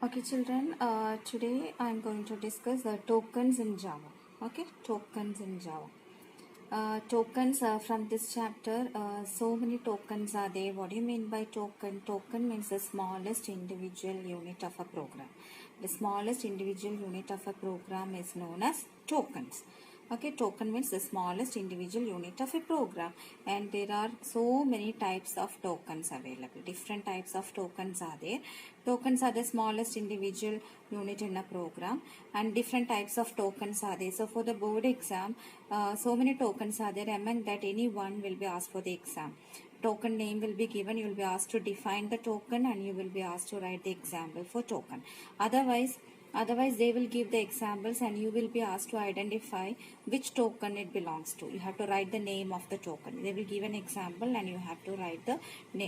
Okay, children, today I am going to discuss the tokens in Java. Okay, tokens in Java. Tokens from this chapter, so many tokens are there. What do you mean by token? Token means the smallest individual unit of a program. The smallest individual unit of a program is known as tokens. Okay, token means the smallest individual unit of a program, and there are so many types of tokens available. Different types of tokens are there. Tokens are the smallest individual unit in a program, and different types of tokens are there. So for the board exam, so many tokens are there. Among that, any one will be asked for the exam. Token name will be given. You will be asked to define the token, and you will be asked to write the example for token. Otherwise they will give the examples and you will be asked to identify which token it belongs to. You have to write the name of the token. They will give an example and you have to write the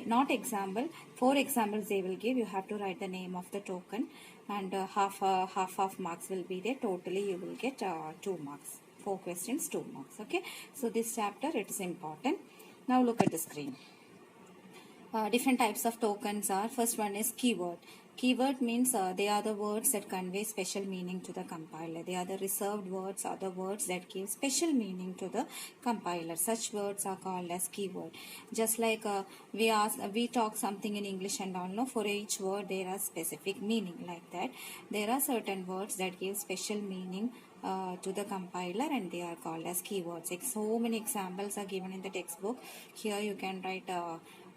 not example, 4 examples they will give. You have to write the name of the token, and half of marks will be there. Totally you will get 2 marks. 4 questions, 2 marks. Okay, so this chapter, it is important. Now look at the screen. Different types of tokens are, first one is keyword. Keyword means they are the words that convey special meaning to the compiler. They are the reserved words or the words that give special meaning to the compiler. Such words are called as keyword. Just like we talk something in English and all, no, for each word there are specific meaning. Like that, there are certain words that give special meaning to the compiler, and they are called as keywords. Like so many examples are given in the textbook. Here you can write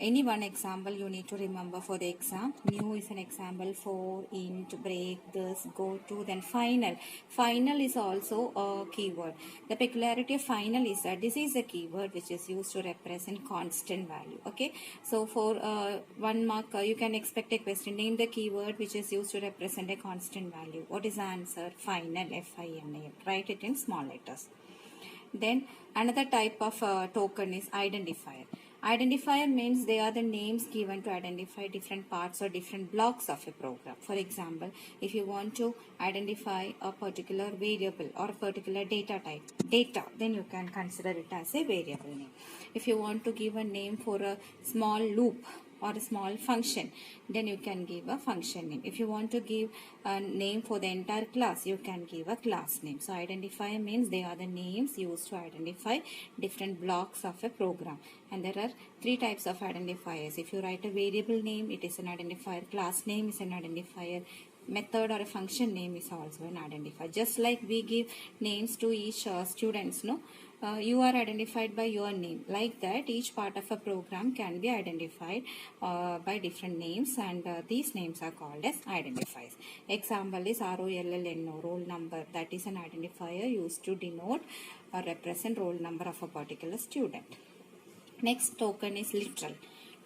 any one example you need to remember for the exam. New is an example, for, int, break, this, go to, then final. Final is also a keyword. The peculiarity of final is that this is a keyword which is used to represent constant value. Okay, so for 1 mark you can expect a question. Name the keyword which is used to represent a constant value. What is the answer? Final, F-I-N-A-L. Write it in small letters. Then another type of token is identifier. Identifier means they are the names given to identify different parts or different blocks of a program. For example, if you want to identify a particular variable or a particular data type, data, then you can consider it as a variable name. If you want to give a name for a small loop or a small function, then you can give a function name. If you want to give a name for the entire class, you can give a class name. So identifier means they are the names used to identify different blocks of a program. And there are 3 types of identifiers. If you write a variable name, it is an identifier. Class name is an identifier. Method or a function name is also an identifier. Just like we give names to each students, no? You are identified by your name. Like that, each part of a program can be identified by different names, and these names are called as identifiers. Example is ROLLNO, roll number. That is an identifier used to denote or represent roll number of a particular student. Next token is literal.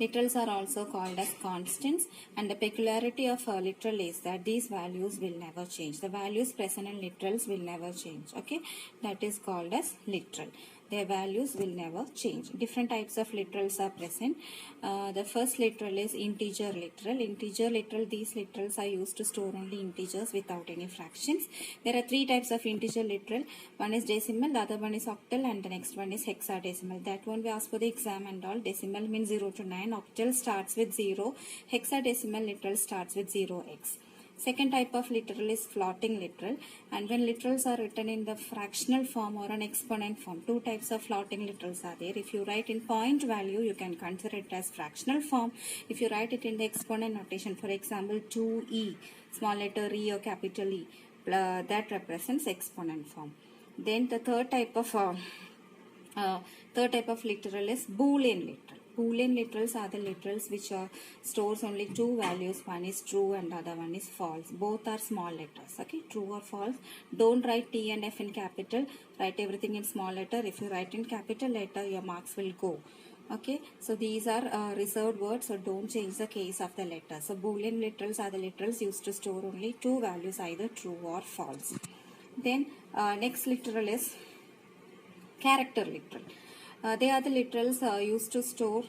Literals are also called as constants, and the peculiarity of a literal is that these values will never change. The values present in literals will never change. Okay, that is called as literal. Their values will never change. Different types of literals are present. The first literal is integer literal. Integer literal, these literals are used to store only integers without any fractions. There are 3 types of integer literal. One is decimal, the other one is octal, and the next one is hexadecimal. That won't be asked for the exam and all. Decimal means 0 to 9. Octal starts with 0. Hexadecimal literal starts with 0x. Second type of literal is floating literal, and when literals are written in the fractional form or an exponent form, 2 types of floating literals are there. If you write in point value, you can consider it as fractional form. If you write it in the exponent notation, for example 2e, small letter e or capital E, that represents exponent form. Then the third type of literal is Boolean literal. Boolean literals are the literals which stores only 2 values. One is true and the other one is false. Both are small letters. Okay, true or false. Don't write T and F in capital. Write everything in small letter. If you write in capital letter, your marks will go. Okay, so these are reserved words, so don't change the case of the letter. So Boolean literals are the literals used to store only 2 values, either true or false. Then next literal is character literal. They are the literals used to store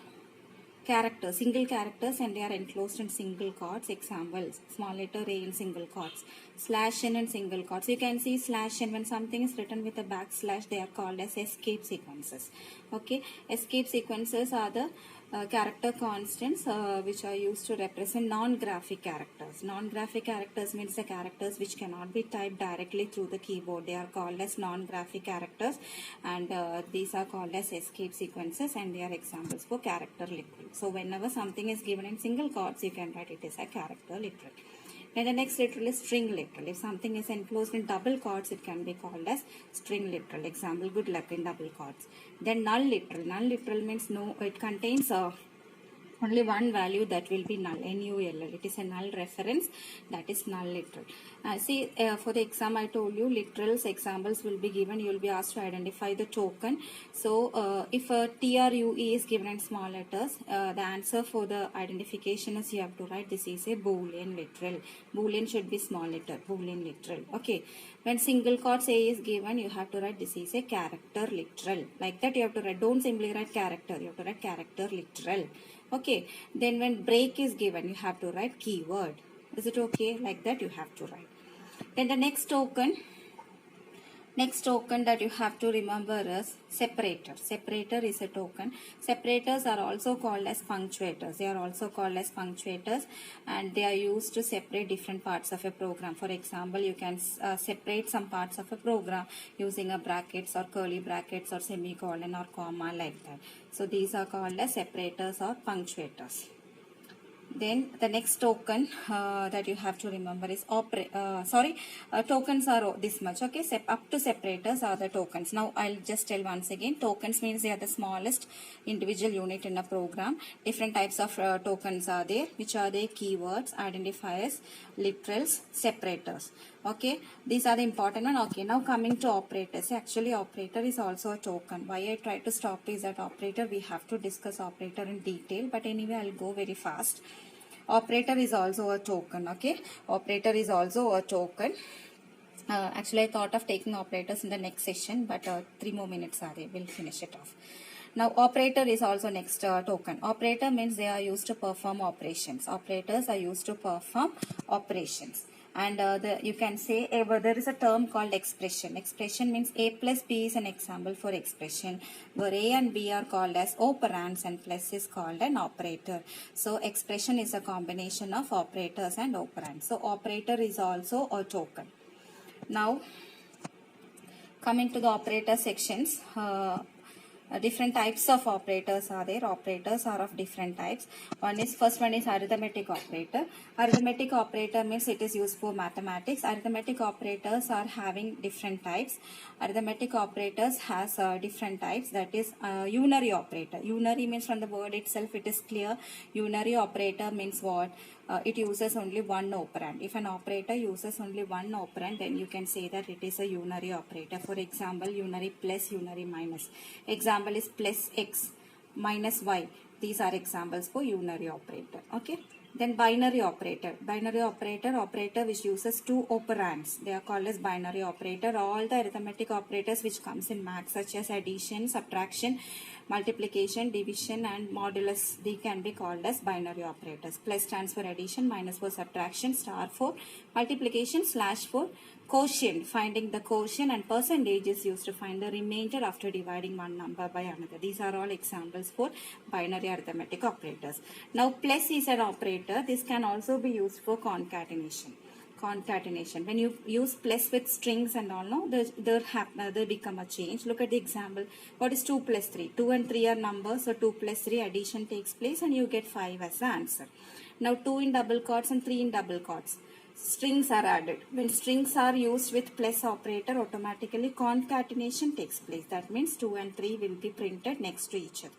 characters, single characters, and they are enclosed in single quotes. Examples: small letter A in single quotes, /n in single quotes. You can see /n when something is written with a backslash. They are called as escape sequences. Okay, escape sequences are the character constants which are used to represent non-graphic characters. Non-graphic characters means the characters which cannot be typed directly through the keyboard. They are called as non-graphic characters, and these are called as escape sequences, and they are examples for character literal. So whenever something is given in single quotes, you can write it as a character literal. Then the next literal is string literal. If something is enclosed in double quotes, it can be called as string literal. Example, good luck in double quotes. Then null literal. Null literal means no, it contains only one value, that will be null, N-U-L-L. It is a null reference, that is null literal. See, for the exam I told you, literals examples will be given. You will be asked to identify the token. So if a TRUE is given in small letters, the answer for the identification is you have to write this is a Boolean literal. Boolean should be small letter, Boolean literal. Okay. When single quotes A is given, you have to write this is a character literal. Like that you have to write, don't simply write character, you have to write character literal. Okay, then when break is given, you have to write keyword. Is it okay? Like that you have to write. Then the next token that you have to remember is separator. Separator is a token. Separators are also called as punctuators. They are also called as punctuators, and they are used to separate different parts of a program. For example, you can separate some parts of a program using a brackets or curly brackets or semicolon or comma, like that. So these are called as separators or punctuators. Then the next token that you have to remember is tokens are this much. Okay, up to separators are the tokens. Now I'll just tell once again. Tokens means they are the smallest individual unit in a program. Different types of tokens are there, which are the keywords, identifiers, literals, separators. Okay, these are the important one. Okay, now coming to operators. Actually, operator is also a token. Why I try to stop is that operator, we have to discuss operator in detail, but anyway I'll go very fast. Operator is also a token. Okay, operator is also a token. Actually I thought of taking operators in the next session, but 3 more minutes are there, we'll finish it off. Now operator is also next token. Operator means they are used to perform operations. Operators are used to perform operations. And you can say there is a term called expression. Expression means A plus B is an example for expression, where A and B are called as operands and plus is called an operator. So expression is a combination of operators and operands. So operator is also a token. Now coming to the operator sections, different types of operators are there. Operators are of different types. First one is arithmetic operator. Arithmetic operator means it is used for mathematics. Arithmetic operators are having different types. Arithmetic operators has different types. That is unary operator. Unary means, from the word itself it is clear. Unary operator means what? It uses only one operand. If an operator uses only one operand, then you can say that it is a unary operator. For example, unary plus, unary minus. Example is plus x minus y. These are examples for unary operator. Okay. Then binary operator. Binary operator which uses two operands. They are called as binary operator. All the arithmetic operators which comes in maths, such as addition, subtraction, multiplication, division and modulus, they can be called as binary operators. Plus stands for addition, minus for subtraction, star for multiplication, slash for quotient, finding the quotient, and percentage is used to find the remainder after dividing one number by another. These are all examples for binary arithmetic operators. Now plus is an operator. This can also be used for concatenation. When you use plus with strings and all, no, there become a change. Look at the example. What is 2 plus 3? 2 and 3 are numbers, so 2 plus 3 addition takes place and you get 5 as the answer. Now 2 in double quotes and 3 in double quotes. Strings are added. When strings are used with plus operator, automatically concatenation takes place. That means 2 and 3 will be printed next to each other.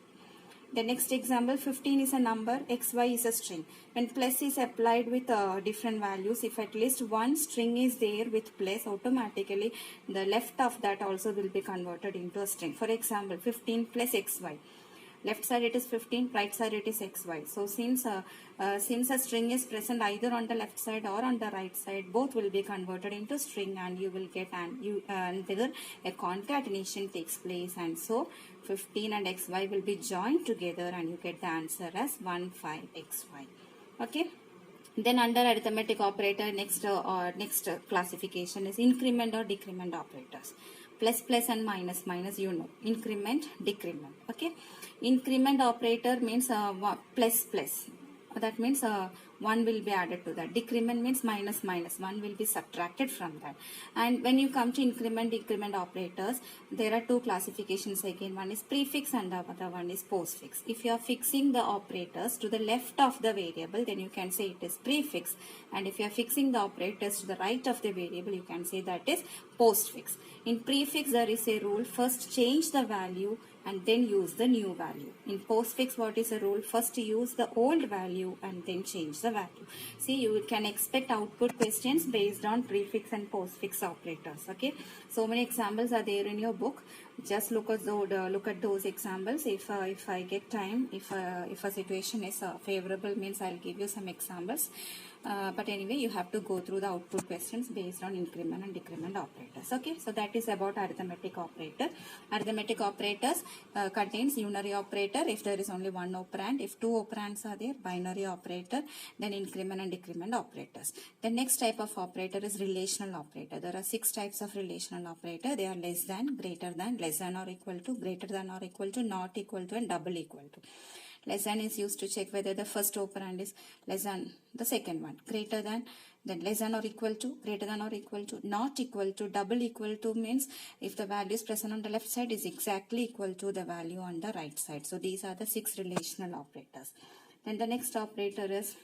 The next example, 15 is a number, xy is a string. When plus is applied with different values, if at least one string is there with plus, automatically the left of that also will be converted into a string. For example, 15 plus xy. Left side it is 15, right side it is xy. So since a string is present either on the left side or on the right side, both will be converted into string, and you will get whether a concatenation takes place, and so 15 and xy will be joined together and you get the answer as 15xy. Okay. Then under arithmetic operator, next classification is increment or decrement operators. Plus plus and minus minus, you know. Increment, decrement. Okay. Increment operator means plus plus. That means 1 will be added to that. Decrement means minus minus. 1 will be subtracted from that. And when you come to increment, decrement operators, there are two classifications again. One is prefix and the other one is postfix. If you are fixing the operators to the left of the variable, then you can say it is prefix. And if you are fixing the operators to the right of the variable, you can say that is postfix. In prefix, there is a rule: first change the value and then use the new value. In postfix, what is the rule? First use the old value and then change the value. See, you can expect output questions based on prefix and postfix operators. Okay, so many examples are there in your book. Just look at those examples. If I get time, if a situation is favorable, means I'll give you some examples. But anyway, you have to go through the output questions based on increment and decrement operators. Okay, so that is about arithmetic operator. Arithmetic operators contains unary operator if there is only one operand. If two operands are there, binary operator. Then increment and decrement operators. The next type of operator is relational operator. There are 6 types of relational operator. They are less than, greater than, less than or equal to, greater than or equal to, not equal to, and double equal to. Less than is used to check whether the first operand is less than the second one. Greater than, then less than or equal to, greater than or equal to, not equal to, double equal to means if the value is present on the left side is exactly equal to the value on the right side. So these are the 6 relational operators. Then the next operator is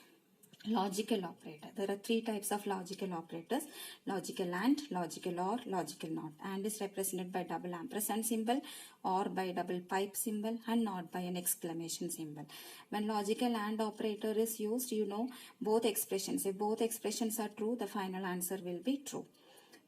logical operator. There are 3 types of logical operators: logical and, logical or, logical not. And is represented by double ampersand symbol, or by double pipe symbol, and not by an exclamation symbol. When logical and operator is used, you know both expressions. If both expressions are true, the final answer will be true.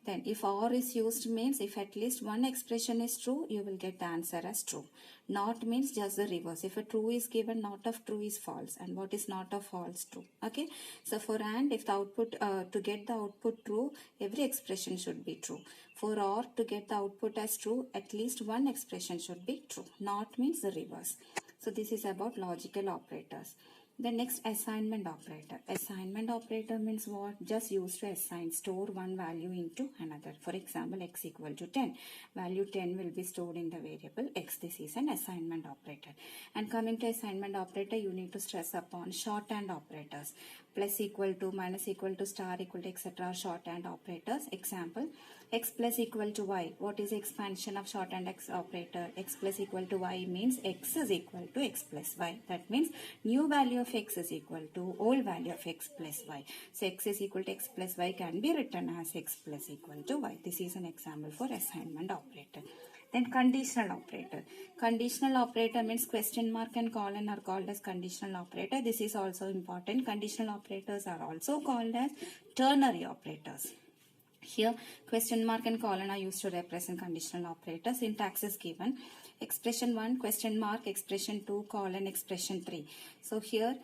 Then if or is used means if at least one expression is true, you will get the answer as true. Not means just the reverse. If a true is given, not of true is false. And what is not of false, true. Okay. So for and, if the output, to get the output true, every expression should be true. For or, to get the output as true, at least one expression should be true. Not means the reverse. So this is about logical operators. The next, assignment operator. Assignment operator means what? Just used to assign, store one value into another. For example, x equal to 10. Value 10 will be stored in the variable x. This is an assignment operator. And coming to assignment operator, you need to stress upon shorthand operators. Plus equal to, minus equal to, star equal to, etc. shorthand operators. Example, x plus equal to y. What is the expansion of shorthand x operator? X plus equal to y means x is equal to x plus y. That means new value of x is equal to old value of x plus y. So x is equal to x plus y can be written as x plus equal to y. This is an example for assignment operator. Then conditional operator. Conditional operator means question mark and colon are called as conditional operator. This is also important. Conditional operators are also called as ternary operators. Here, question mark and colon are used to represent conditional operators. Syntax is given. Expression 1, question mark, expression 2, colon, expression 3. So here,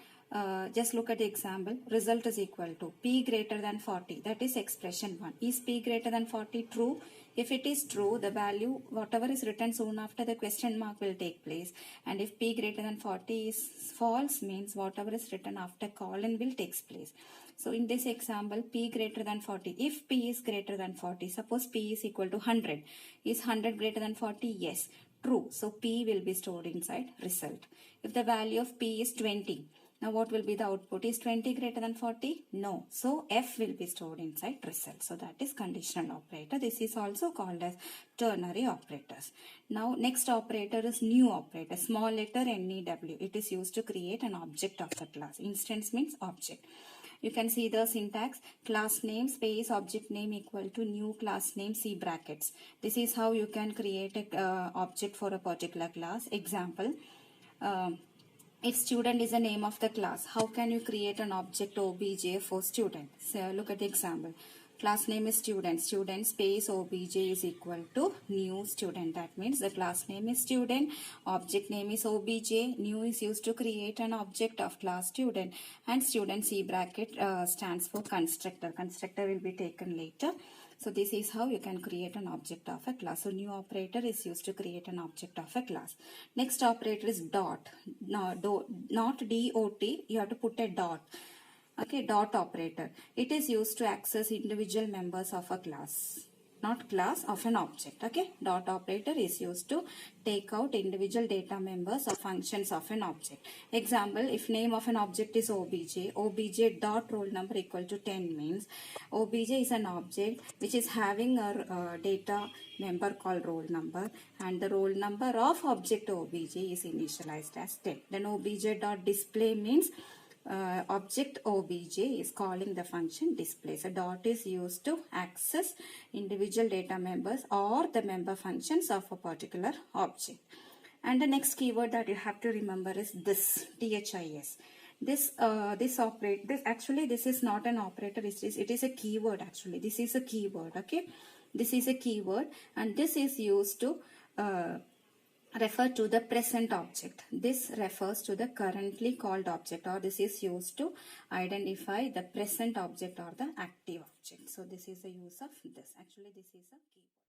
just look at the example. Result is equal to p greater than 40. That is expression 1. Is p greater than 40 true? If it is true, the value, whatever is written soon after the question mark will take place. And if p greater than 40 is false, means whatever is written after colon will take place. So in this example, p greater than 40. If p is greater than 40, suppose p is equal to 100. Is 100 greater than 40? Yes, true. So p will be stored inside result. If the value of p is 20, now what will be the output? Is 20 greater than 40? No. So F will be stored inside result. So that is conditional operator. This is also called as ternary operators. Now next operator is new operator. Small letter NEW. It is used to create an object of the class. Instance means object. You can see the syntax: class name space object name equal to new class name C brackets. This is how you can create a object for a particular class. Example, if student is the name of the class, how can you create an object obj for student? So look at the example. Class name is student. Student space obj is equal to new student. That means the class name is student. Object name is obj. New is used to create an object of class student. And student C bracket stands for constructor. Constructor will be taken later. So this is how you can create an object of a class. So new operator is used to create an object of a class. Next operator is dot. Not D-O-T. You have to put a dot. Okay, dot operator. It is used to access individual members of a class. not class of an object. Okay, dot operator is used to take out individual data members or functions of an object. Example, if name of an object is obj dot roll number equal to 10 means obj is an object which is having a data member called roll number, and the roll number of object obj is initialized as 10. Then obj dot display means object obj is calling the function display. So dot is used to access individual data members or the member functions of a particular object. And the next keyword that you have to remember is this, this. This is not an operator, it is a keyword actually. This is a keyword, okay. This is a keyword, and this is used to refer to the present object. This refers to the currently called object, or this is used to identify the present object or the active object. So this is the use of this. Actually, this is a keyword.